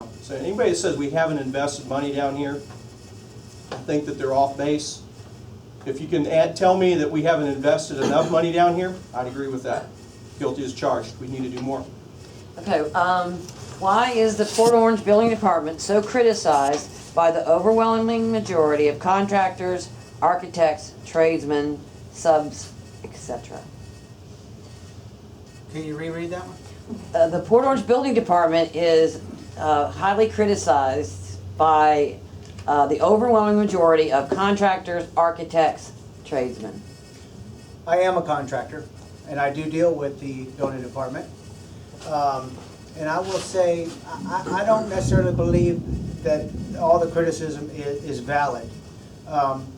So anybody that says we haven't invested money down here, I think that they're off base. If you can tell me that we haven't invested enough money down here, I'd agree with that. Guilty as charged. We need to do more. Okay, why is the Port Orange Building Department so criticized by the overwhelming majority of contractors, architects, tradesmen, subs, etc.? Can you reread that one? The Port Orange Building Department is highly criticized by the overwhelming majority of contractors, architects, tradesmen. I am a contractor, and I do deal with the building department. And I will say, I don't necessarily believe that all the criticism is valid.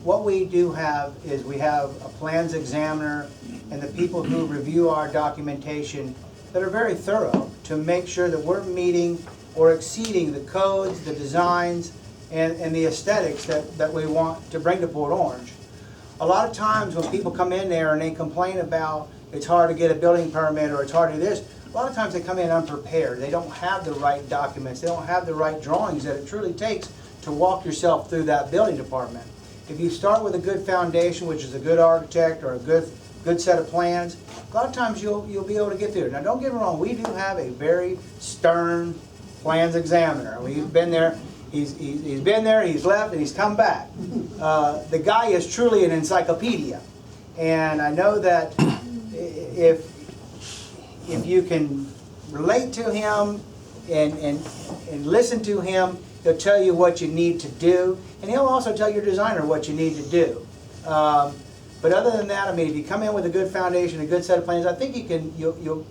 What we do have is we have a plans examiner and the people who review our documentation that are very thorough to make sure that we're meeting or exceeding the codes, the designs, and the aesthetics that we want to bring to Port Orange. A lot of times when people come in there and they complain about it's hard to get a building permit or it's hard to do this, a lot of times they come in unprepared. They don't have the right documents. They don't have the right drawings that it truly takes to walk yourself through that building department. If you start with a good foundation, which is a good architect or a good set of plans, a lot of times you'll be able to get through. Now don't get me wrong, we do have a very stern plans examiner. We've been there. He's been there, he's left, and he's come back. The guy is truly an encyclopedia. And I know that if you can relate to him and listen to him, he'll tell you what you need to do. And he'll also tell your designer what you need to do. But other than that, I mean, if you come in with a good foundation, a good set of plans, I think you'll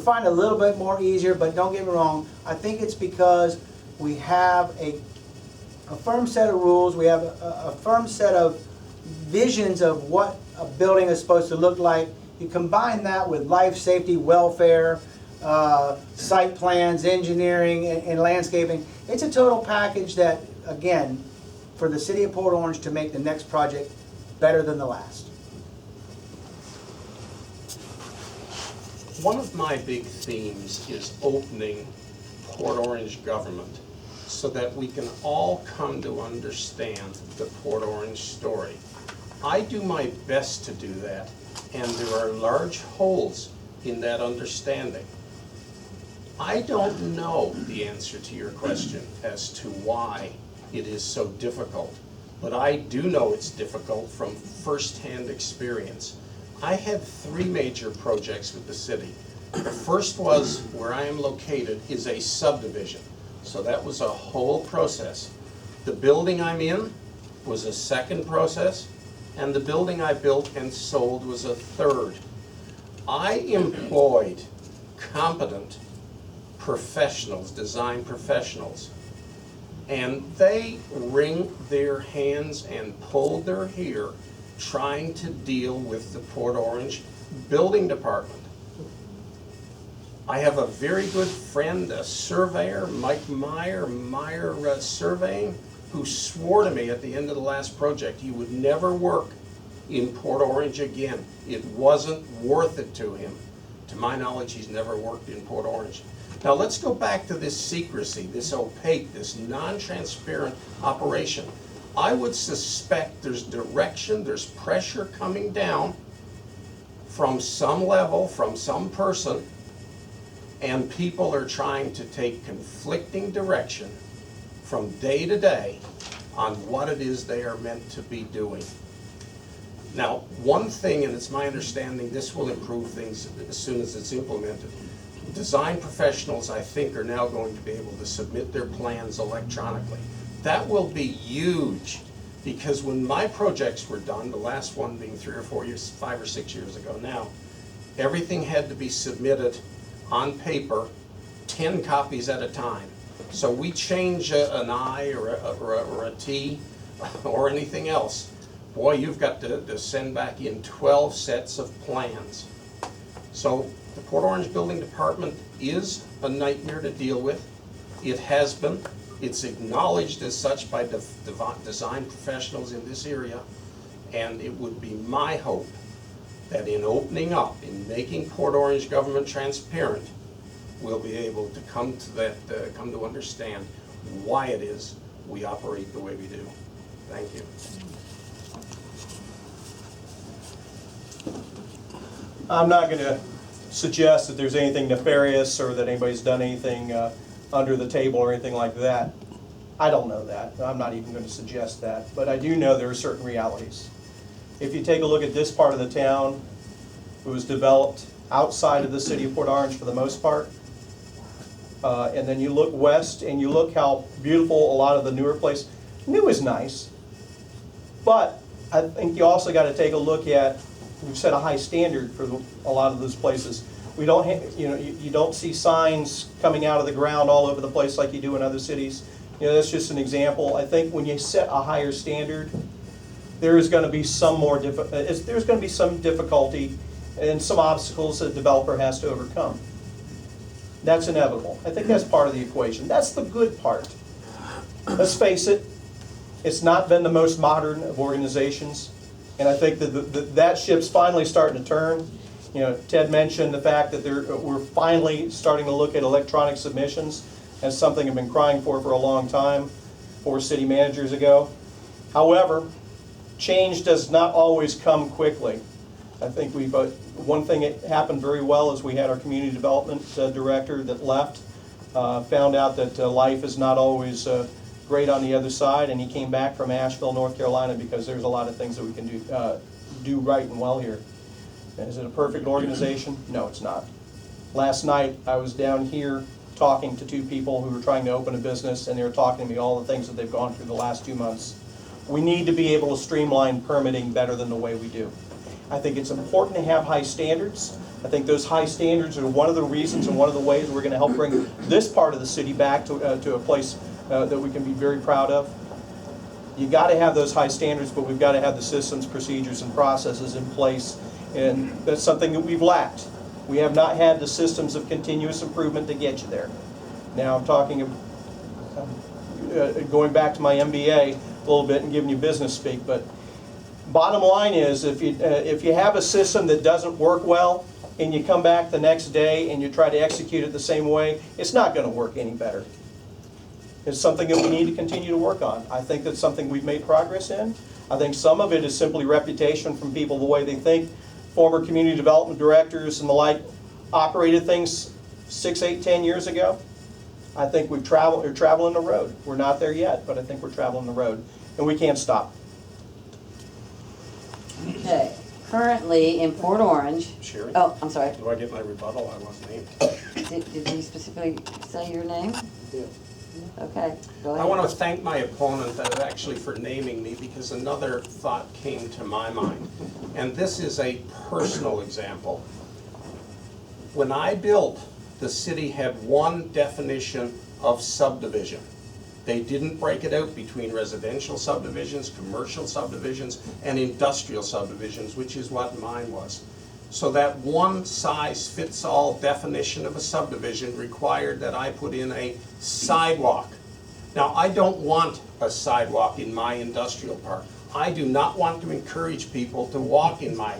find it a little bit more easier. But don't get me wrong, I think it's because we have a firm set of rules, we have a firm set of visions of what a building is supposed to look like. You combine that with life safety, welfare, site plans, engineering, and landscaping. It's a total package that, again, for the city of Port Orange to make the next project better than the last. One of my big themes is opening Port Orange government so that we can all come to understand the Port Orange story. I do my best to do that, and there are large holes in that understanding. I don't know the answer to your question as to why it is so difficult, but I do know it's difficult from first-hand experience. I had 3 major projects with the city. The first was, where I am located, is a subdivision. So that was a whole process. The building I'm in was a second process, and the building I built and sold was a third. I employed competent professionals, design professionals, and they wring their hands and pull their hair trying to deal with the Port Orange Building Department. I have a very good friend, a surveyor, Mike Meyer Surveying, who swore to me at the end of the last project he would never work in Port Orange again. It wasn't worth it to him. To my knowledge, he's never worked in Port Orange. Now let's go back to this secrecy, this opaque, this non-transparent operation. I would suspect there's direction, there's pressure coming down from some level, from some person, and people are trying to take conflicting direction from day to day on what it is they are meant to be doing. Now, one thing, and it's my understanding this will improve things as soon as it's implemented, design professionals, I think, are now going to be able to submit their plans electronically. That will be huge, because when my projects were done, the last one being 3 or 4 years, 5 or 6 years ago now, everything had to be submitted on paper, 10 copies at a time. So we change an I or a T or anything else, boy, you've got to send back in 12 sets of plans. So the Port Orange Building Department is a nightmare to deal with. It has been. It's acknowledged as such by design professionals in this area, and it would be my hope that in opening up, in making Port Orange government transparent, we'll be able to come to that, come to understand why it is we operate the way we do. Thank you. I'm not going to suggest that there's anything nefarious or that anybody's done anything under the table or anything like that. I don't know that. I'm not even going to suggest that. But I do know there are certain realities. If you take a look at this part of the town, it was developed outside of the city of Port Orange for the most part. And then you look west and you look how beautiful a lot of the newer places. New is nice. But I think you also got to take a look at, we've set a high standard for a lot of those places. We don't you don't see signs coming out of the ground all over the place like you do in other cities. You know, that's just an example. I think when you set a higher standard, there is going to be some more there's going to be some difficulty and some obstacles that the developer has to overcome. That's inevitable. I think that's part of the equation. That's the good part. Let's face it, it's not been the most modern of organizations, and I think that that ship's finally starting to turn. You know, Ted mentioned the fact that we're finally starting to look at electronic submissions as something I've been crying for a long time, 4 city managers ago. However, change does not always come quickly. I think one thing that happened very well is we had our community development director that left, found out that life is not always great on the other side, and he came back from Asheville, North Carolina, because there's a lot of things that we can do right and well here. Is it a perfect organization? No, it's not. Last night, I was down here talking to 2 people who were trying to open a business, and they were talking to me all the things that they've gone through the last 2 months. We need to be able to streamline permitting better than the way we do. I think it's important to have high standards. I think those high standards are one of the reasons and one of the ways we're going to help bring this part of the city back to a place that we can be very proud of. You got to have those high standards, but we've got to have the systems, procedures, and processes in place, and that's something that we've lacked. We have not had the systems of continuous improvement to get you there. Now I'm talking, going back to my MBA a little bit and giving you business speak, but bottom line is if you have a system that doesn't work well and you come back the next day and you try to execute it the same way, it's not going to work any better. It's something that we need to continue to work on. I think that's something we've made progress in. I think some of it is simply reputation from people, the way they think. Former community development directors and the like operated things 6, 8, 10 years ago. I think we're traveling the road. We're not there yet, but I think we're traveling the road, and we can't stop. Okay, currently in Port Orange. Sherry? Oh, I'm sorry. Do I get my rebuttal? I wasn't named. Did he specifically say your name? Yeah. Okay, go ahead. I want to thank my opponent actually for naming me, because another thought came to my mind. And this is a personal example. When I built, the city had one definition of subdivision. They didn't break it out between residential subdivisions, commercial subdivisions, and industrial subdivisions, which is what mine was. So that one-size-fits-all definition of a subdivision required that I put in a sidewalk. Now, I don't want a sidewalk in my industrial park. I do not want to encourage people to walk in my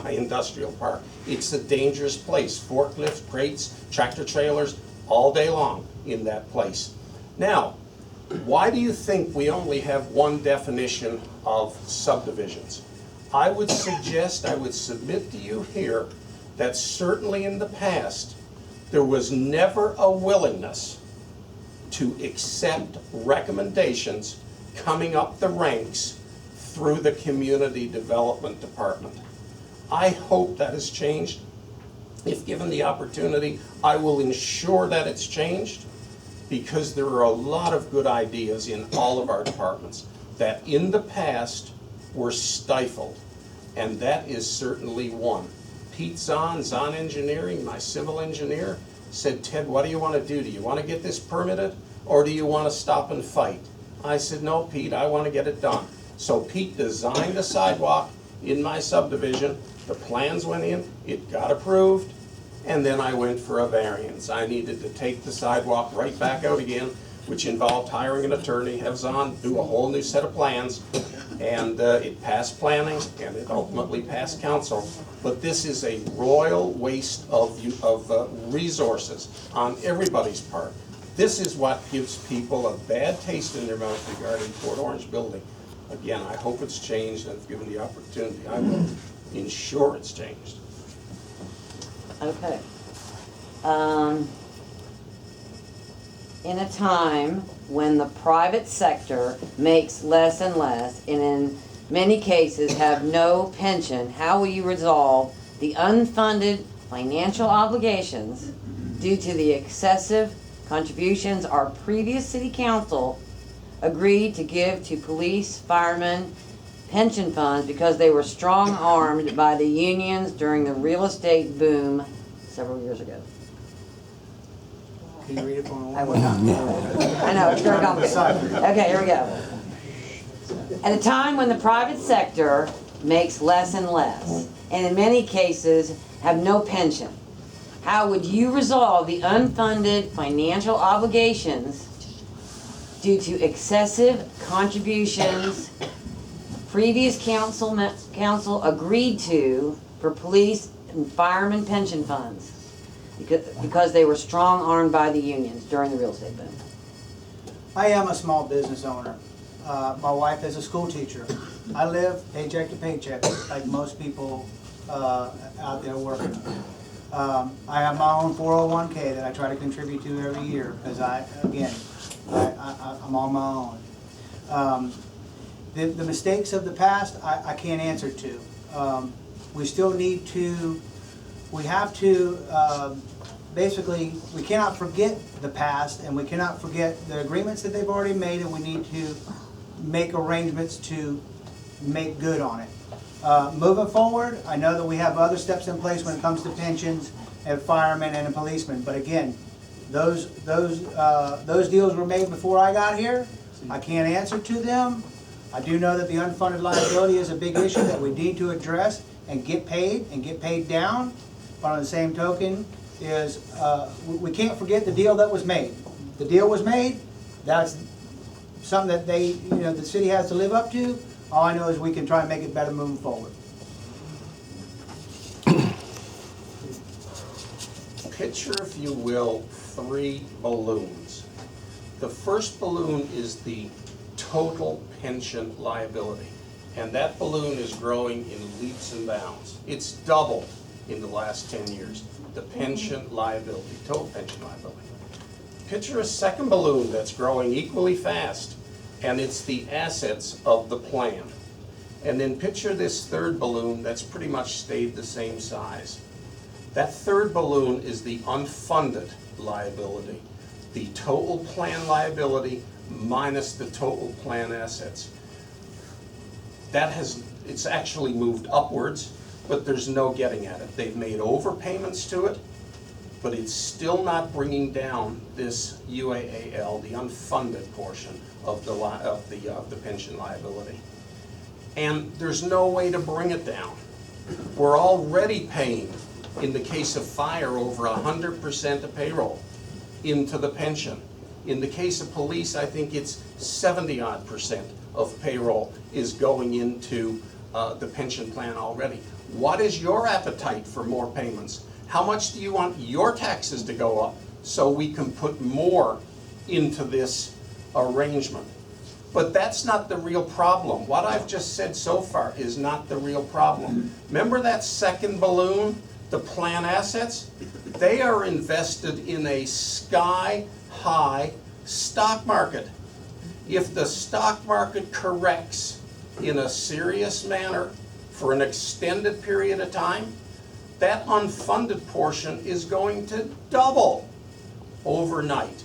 industrial park. It's a dangerous place. Forklifts, crates, tractor trailers, all day long in that place. Now, why do you think we only have one definition of subdivisions? I would suggest, I would submit to you here that certainly in the past, there was never a willingness to accept recommendations coming up the ranks through the Community Development Department. I hope that has changed. If given the opportunity, I will ensure that it's changed, because there are a lot of good ideas in all of our departments that in the past were stifled, and that is certainly one. Pete Zahn Engineering, my civil engineer, said, Ted, what do you want to do? Do you want to get this permitted, or do you want to stop and fight? I said, no, Pete, I want to get it done. So Pete designed a sidewalk in my subdivision, the plans went in, it got approved, and then I went for a variance. I needed to take the sidewalk right back out again which involved hiring an attorney, have Zahn do a whole new set of plans, and it passed planning, and it ultimately passed council. But this is a royal waste of resources on everybody's part. This is what gives people a bad taste in their mouth regarding Port Orange building. Again, I hope it's changed, and if given the opportunity, I will ensure it's changed. Okay. In a time when the private sector makes less and less, and in many cases have no pension, how will you resolve the unfunded financial obligations due to the excessive contributions our previous city council agreed to give to police, firemen, pension funds because they were strong-armed by the unions during the real estate boom several years ago? Can you read it for me? I will not. I know, it's very complicated. Okay, here we go. At a time when the private sector makes less and less, and in many cases have no pension, how would you resolve the unfunded financial obligations due to excessive contributions previous council agreed to for police and firemen pension funds because they were strong-armed by the unions during the real estate boom? I am a small business owner. My wife is a school teacher. I live paycheck to paycheck, like most people out there working. I have my own 401k that I try to contribute to every year because I'm on my own. The mistakes of the past, I can't answer to. We still need to, we have to, basically, we cannot forget the past, and we cannot forget the agreements that they've already made, and we need to make arrangements to make good on it. Moving forward, I know that we have other steps in place when it comes to pensions and firemen and policemen, but again, those deals were made before I got here. I can't answer to them. I do know that the unfunded liability is a big issue that we need to address and get paid down. But on the same token, is we can't forget the deal that was made. The deal was made. That's something that the city has to live up to. All I know is we can try and make it better moving forward. Picture, if you will, 3 balloons. The first balloon is the total pension liability, and that balloon is growing in leaps and bounds. It's doubled in the last 10 years, the pension liability, total pension liability. Picture a second balloon that's growing equally fast, and it's the assets of the plan. And then picture this third balloon that's pretty much stayed the same size. That third balloon is the unfunded liability, the total plan liability minus the total plan assets. It's actually moved upwards, but there's no getting at it. They've made overpayments to it, but it's still not bringing down this UAAL, the unfunded portion of the pension liability. And there's no way to bring it down. We're already paying, in the case of fire, over 100% of payroll into the pension. In the case of police, I think it's 70-odd% of payroll is going into the pension plan already. What is your appetite for more payments? How much do you want your taxes to go up so we can put more into this arrangement? But that's not the real problem. What I've just said so far is not the real problem. Remember that second balloon, the plan assets? They are invested in a sky-high stock market. If the stock market corrects in a serious manner for an extended period of time, that unfunded portion is going to double overnight.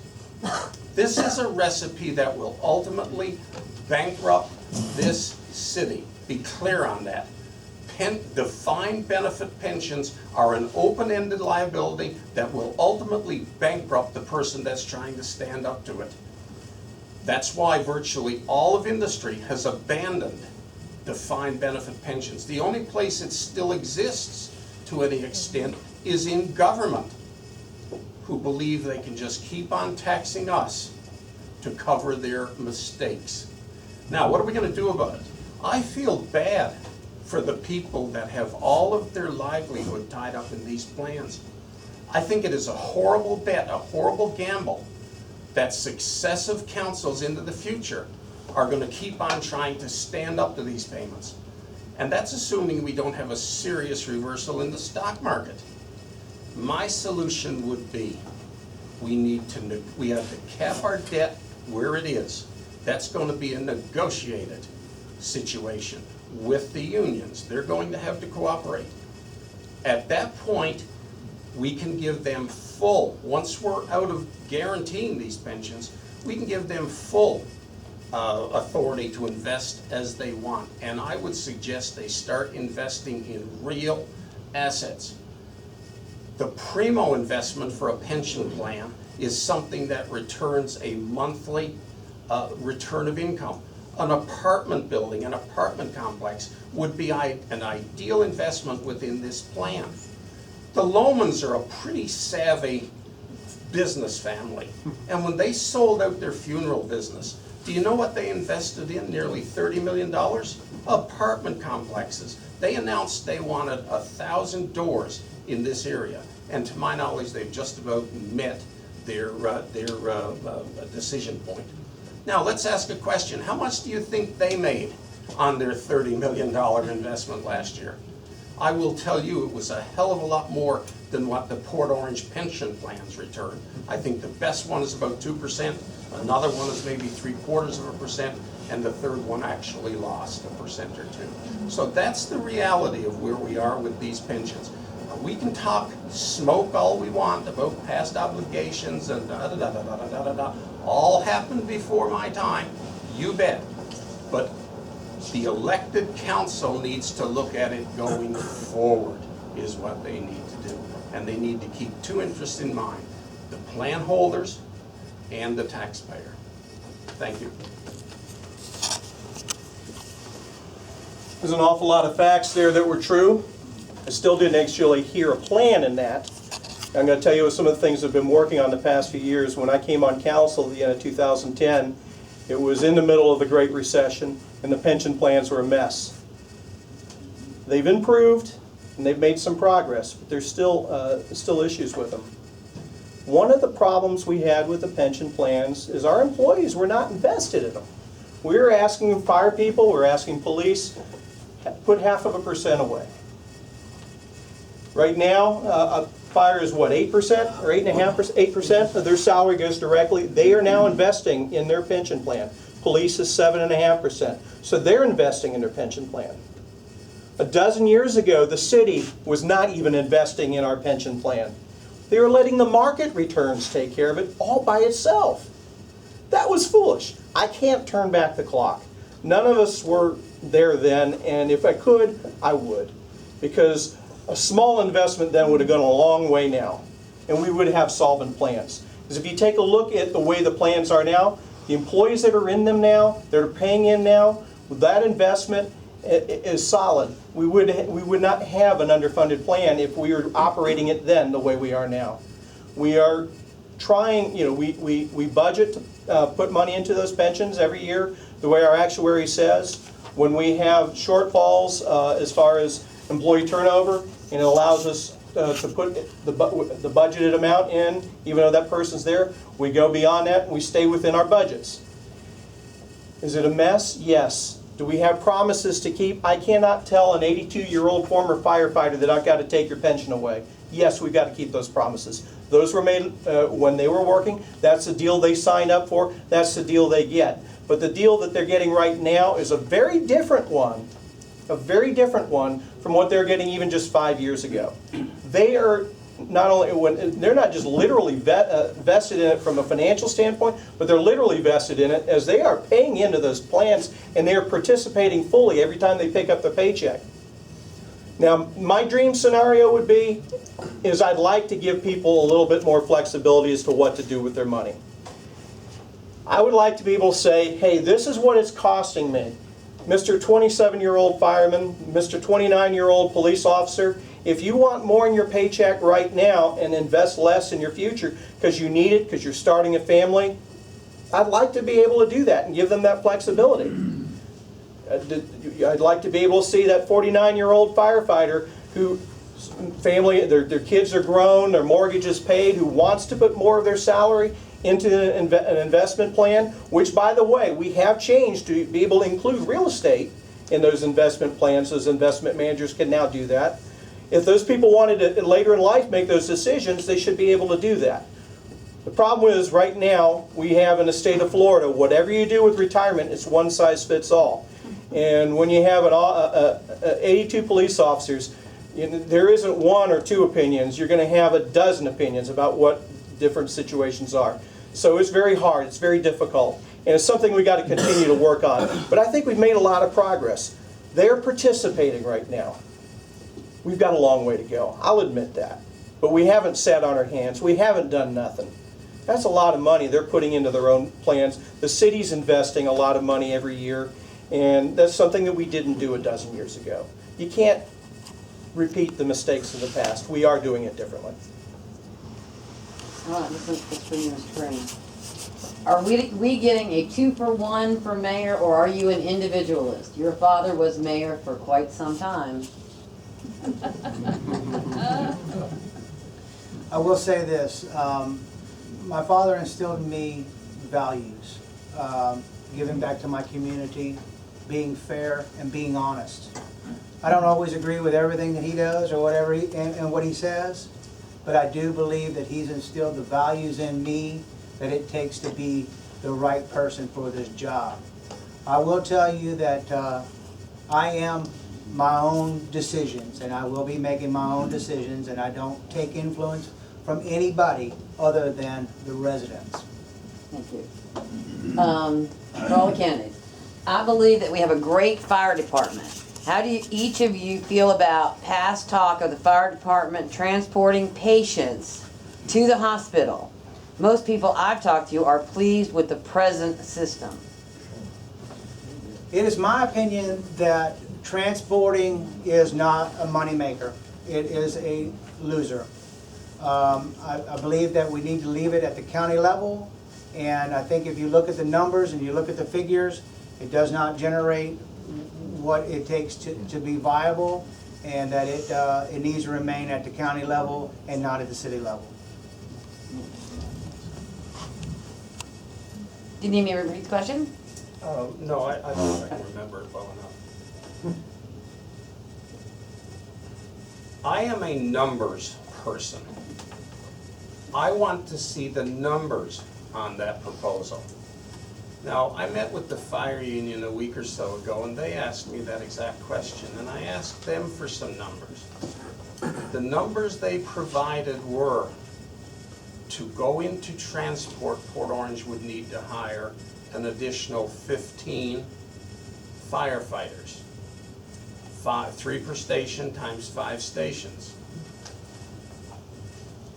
This is a recipe that will ultimately bankrupt this city. Be clear on that. Defined benefit pensions are an open-ended liability that will ultimately bankrupt the person that's trying to stand up to it. That's why virtually all of industry has abandoned defined benefit pensions. The only place it still exists to any extent is in government, who believe they can just keep on taxing us to cover their mistakes. Now, what are we going to do about it? I feel bad for the people that have all of their livelihood tied up in these plans. I think it is a horrible bet, a horrible gamble, that successive councils into the future are going to keep on trying to stand up to these payments. And that's assuming we don't have a serious reversal in the stock market. My solution would be, we have to cap our debt where it is. That's going to be a negotiated situation with the unions. They're going to have to cooperate. At that point, we can give them full, once we're out of guaranteeing these pensions, we can give them full authority to invest as they want. And I would suggest they start investing in real assets. The primo investment for a pension plan is something that returns a monthly return of income. An apartment building, an apartment complex would be an ideal investment within this plan. The Lomans are a pretty savvy business family, and when they sold out their funeral business, do you know what they invested in? Nearly $30 million? Apartment complexes. They announced they wanted 1,000 doors in this area, and to my knowledge, they've just about met their decision point. Now, let's ask a question. How much do you think they made on their $30 million investment last year? I will tell you it was a hell of a lot more than what the Port Orange pension plans return. I think the best one is about 2%, another one is maybe 0.75%, and the third one actually lost 1% or 2%. So that's the reality of where we are with these pensions. We can talk smoke all we want about past obligations and da-da-da-da-da-da-da-da. All happened before my time, you bet. But the elected council needs to look at it going forward, is what they need to do. And they need to keep two interests in mind, the plan holders and the taxpayer. Thank you. There's an awful lot of facts there that were true. I still didn't actually hear a plan in that. I'm going to tell you some of the things I've been working on the past few years. When I came on council at the end of 2010, it was in the middle of the Great Recession, and the pension plans were a mess. They've improved, and they've made some progress, but there's still issues with them. One of the problems we had with the pension plans is our employees were not invested in them. We were asking fire people, we were asking police, put 0.5% away. Right now, a fire is what, 8% or 8.5%? 8% of their salary goes directly. They are now investing in their pension plan. Police is 7.5%. So they're investing in their pension plan. A dozen years ago, the city was not even investing in our pension plan. They were letting the market returns take care of it all by itself. That was foolish. I can't turn back the clock. None of us were there then, and if I could, I would. Because a small investment then would have gone a long way now, and we would have solvent plans. Because if you take a look at the way the plans are now, the employees that are in them now, that are paying in now, with that investment is solid. We would not have an underfunded plan if we were operating it then the way we are now. We are trying, we budget to put money into those pensions every year the way our actuary says. When we have shortfalls as far as employee turnover, and it allows us to put the budgeted amount in, even though that person's there, we go beyond that and we stay within our budgets. Is it a mess? Yes. Do we have promises to keep? I cannot tell an 82-year-old former firefighter that I've got to take your pension away. Yes, we've got to keep those promises. Those were made when they were working. That's the deal they signed up for. That's the deal they get. But the deal that they're getting right now is a very different one. A very different one from what they're getting even just 5 years ago. They are not only, they're not just literally vested in it from a financial standpoint, but they're literally vested in it as they are paying into those plans and they are participating fully every time they pick up their paycheck. Now, my dream scenario would be, is I'd like to give people a little bit more flexibility as to what to do with their money. I would like to be able to say, hey, this is what it's costing me. Mr. 27-year-old fireman, Mr. 29-year-old police officer, if you want more in your paycheck right now and invest less in your future because you need it, because you're starting a family, I'd like to be able to do that and give them that flexibility. I'd like to be able to see that 49-year-old firefighter who family, their kids are grown, their mortgage is paid, who wants to put more of their salary into an investment plan, which, by the way, we have changed to be able to include real estate in those investment plans. Those investment managers can now do that. If those people wanted to later in life make those decisions, they should be able to do that. The problem is, right now, we have in the state of Florida, whatever you do with retirement, it's one size fits all. And when you have 82 police officers, there isn't one or two opinions. You're going to have a dozen opinions about what different situations are. So it's very hard, it's very difficult, and it's something we got to continue to work on. But I think we've made a lot of progress. They're participating right now. We've got a long way to go, I'll admit that. But we haven't sat on our hands, we haven't done nothing. That's a lot of money they're putting into their own plans. The city's investing a lot of money every year, and that's something that we didn't do a dozen years ago. You can't repeat the mistakes of the past. We are doing it differently. All right, this is for you, Mr. Green. Are we getting a 2-for-1 for mayor, or are you an individualist? Your father was mayor for quite some time. I will say this, my father instilled in me values, giving back to my community, being fair and being honest. I don't always agree with everything that he does or whatever and what he says, but I do believe that he's instilled the values in me that it takes to be the right person for this job. I will tell you that I am my own decisions, and I will be making my own decisions, and I don't take influence from anybody other than the residents. Thank you. For all the candidates, I believe that we have a great fire department. How do each of you feel about past talk of the fire department transporting patients to the hospital? Most people I've talked to are pleased with the present system. It is my opinion that transporting is not a moneymaker. It is a loser. I believe that we need to leave it at the county level, and I think if you look at the numbers and you look at the figures, it does not generate what it takes to be viable, and that it needs to remain at the county level and not at the city level. Do you need me to repeat the question? No, I think I can remember it well enough. I am a numbers person. I want to see the numbers on that proposal. Now, I met with the fire union a week or so ago, and they asked me that exact question, and I asked them for some numbers. The numbers they provided were to go into transport, Port Orange would need to hire an additional 15 firefighters. 3 per station times 5 stations.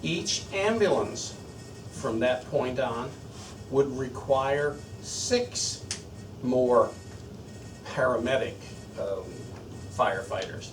Each ambulance from that point on would require 6 more paramedic firefighters.